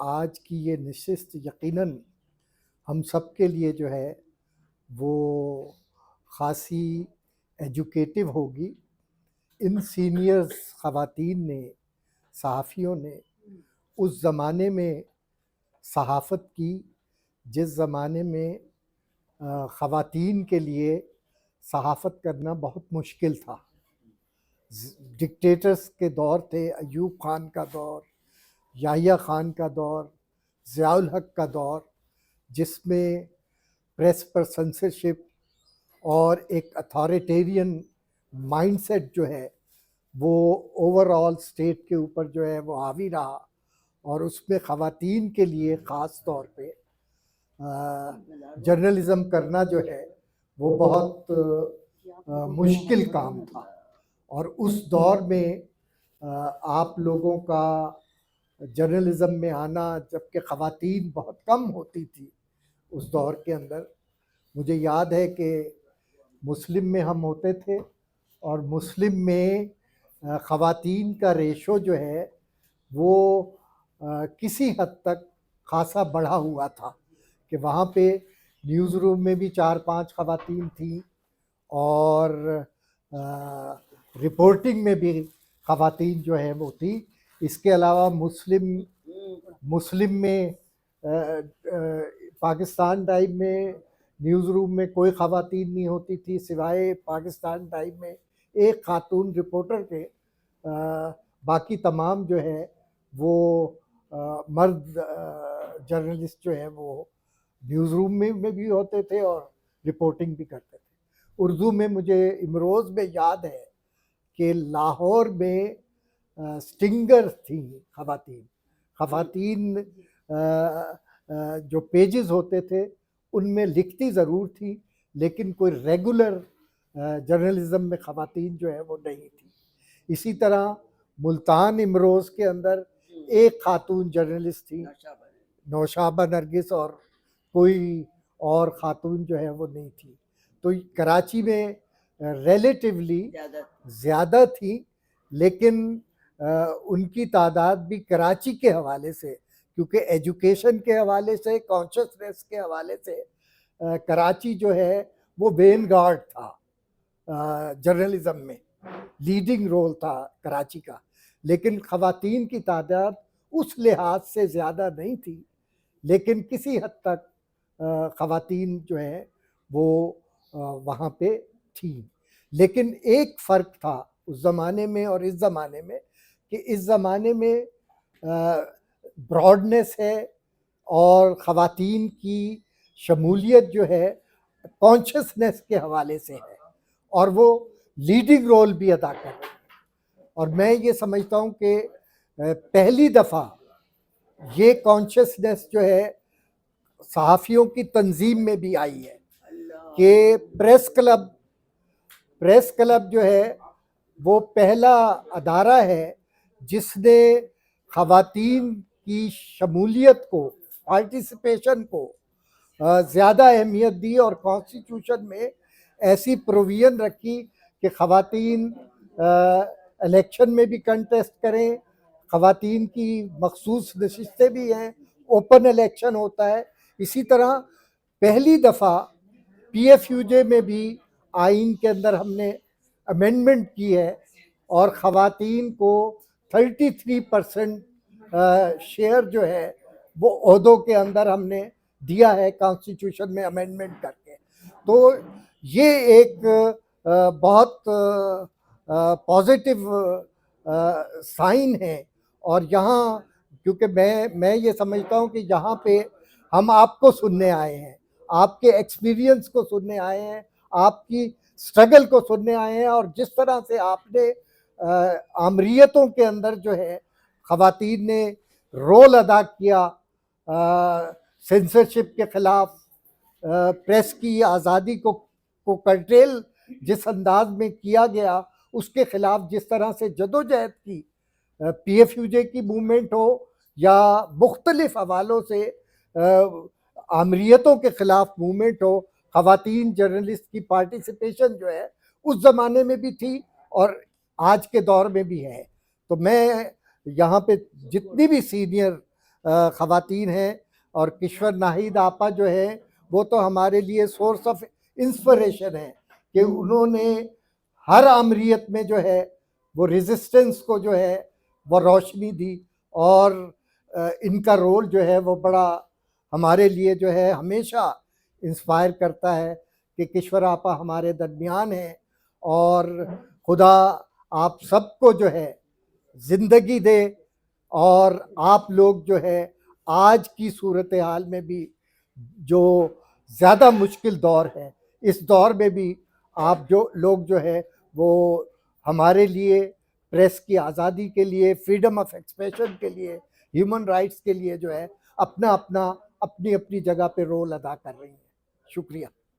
آج کی یہ نشست یقیناً ہم سب کے لیے جو ہے وہ خاصی ایجوکیٹو ہوگی۔ ان سینئرز خواتین نے، صحافیوں نے اس زمانے میں صحافت کی جس زمانے میں خواتین کے لیے صحافت کرنا بہت مشکل تھا۔ ڈکٹیٹرز کے دور تھے، ایوب خان کا دور، یحییٰ خان کا دور، ضیاء الحق کا دور، جس میں پریس پر سنسرشپ اور ایک اتھارٹیرین مائنڈ سیٹ جو ہے وہ اوور آل اسٹیٹ کے اوپر جو ہے وہ حاوی رہا، اور اس میں خواتین کے لیے خاص طور پہ جرنلزم کرنا جو ہے وہ بہت مشکل کام تھا۔ اور اس دور میں آپ لوگوں کا جرنلزم میں آنا، جبکہ خواتین بہت کم ہوتی تھی اس دور کے اندر، مجھے یاد ہے کہ مسلم میں ہم ہوتے تھے، اور مسلم میں خواتین کا ریشو جو ہے وہ کسی حد تک خاصا بڑھا ہوا تھا، کہ وہاں پہ نیوز روم میں بھی 4-5 خواتین تھیں، اور رپورٹنگ میں بھی خواتین جو ہے وہ تھی۔ اس کے علاوہ مسلم میں پاکستان ٹائم میں نیوز روم میں کوئی خواتین نہیں ہوتی تھی سوائے پاکستان ٹائم میں ایک خاتون رپورٹر کے۔ باقی تمام جو ہے وہ مرد جرنلسٹ جو ہے وہ نیوز روم میں بھی ہوتے تھے اور رپورٹنگ بھی کرتے تھے۔ اردو میں مجھے امروز میں یاد ہے کہ لاہور میں سٹنگر تھیں خواتین جو پیجز ہوتے تھے ان میں لکھتی ضرور تھی، لیکن کوئی ریگولر جرنلزم میں خواتین جو ہے وہ نہیں تھی۔ اسی طرح ملتان امروز کے اندر ایک خاتون جرنلسٹ تھی، نوشابہ نرگس، اور کوئی اور خاتون جو ہے وہ نہیں تھی۔ تو کراچی میں ریلیٹیولی زیادہ تھی، لیکن ان کی تعداد بھی کراچی کے حوالے سے، کیونکہ ایجوکیشن کے حوالے سے، کانشسنس کے حوالے سے کراچی جو ہے وہ وین گارڈ تھا، جرنلزم میں لیڈنگ رول تھا کراچی کا، لیکن خواتین کی تعداد اس لحاظ سے زیادہ نہیں تھی، لیکن کسی حد تک خواتین جو ہے وہ وہاں پہ تھیں۔ لیکن ایک فرق تھا اس زمانے میں اور اس زمانے میں، کہ اس زمانے میں براڈنس ہے اور خواتین کی شمولیت جو ہے کانشسنس کے حوالے سے ہے، اور وہ لیڈنگ رول بھی ادا کر رہے ہیں۔ اور میں یہ سمجھتا ہوں کہ پہلی دفعہ یہ کانشسنس جو ہے صحافیوں کی تنظیم میں بھی آئی ہے، کہ پریس کلب جو ہے وہ پہلا ادارہ ہے جس نے خواتین کی شمولیت کو، پارٹیسپیشن کو زیادہ اہمیت دی، اور کانسٹیٹیوشن میں ایسی پروویژن رکھی کہ خواتین الیکشن میں بھی کنٹیسٹ کریں، خواتین کی مخصوص نشستیں بھی ہیں، اوپن الیکشن ہوتا ہے۔ اسی طرح پہلی دفعہ پی ایف یو جے میں بھی آئین کے اندر ہم نے امینڈمنٹ کی ہے، اور خواتین کو 33% شیئر جو ہے وہ عہدوں کے اندر ہم نے دیا ہے کانسٹیٹیوشن میں امینڈمنٹ کر کے۔ تو یہ ایک بہت پازیٹیو سائن ہے، اور یہاں کیونکہ میں یہ سمجھتا ہوں کہ یہاں پہ ہم آپ کو سننے آئے ہیں، آپ کے ایکسپیرینس کو سننے آئے ہیں، آپ کی سٹرگل کو سننے آئے ہیں، اور جس طرح سے آپ نے آمریتوں کے اندر جو ہے خواتین نے رول ادا کیا، سینسرشپ کے خلاف، پریس کی آزادی کو کنٹرول جس انداز میں کیا گیا اس کے خلاف جس طرح سے جدوجہد کی، پی ایف یو جے کی موومنٹ ہو یا مختلف حوالوں سے آمریتوں کے خلاف موومنٹ ہو، خواتین جرنلسٹ کی پارٹیسپیشن جو ہے اس زمانے میں بھی تھی اور آج کے دور میں بھی ہے۔ تو میں یہاں پہ جتنی بھی سینئر خواتین ہیں، اور کشور ناہید آپا جو ہے وہ تو ہمارے لیے سورس آف انسپریشن ہے کہ انہوں نے ہر آمریت میں جو ہے وہ ریزسٹنس کو جو ہے وہ روشنی دی، اور ان کا رول جو ہے وہ بڑا ہمارے لیے جو ہے ہمیشہ انسپائر کرتا ہے کہ کشور آپا ہمارے درمیان ہیں، اور خدا آپ سب کو جو ہے زندگی دے، اور آپ لوگ جو ہے آج کی صورتحال میں بھی جو زیادہ مشکل دور ہے، اس دور میں بھی آپ جو لوگ جو ہے وہ ہمارے لیے پریس کی آزادی کے لیے، فریڈم آف ایکسپریشن کے لیے، ہیومن رائٹس کے لیے جو ہے اپنا اپنی اپنی جگہ پہ رول ادا کر رہی ہیں. شکریہ.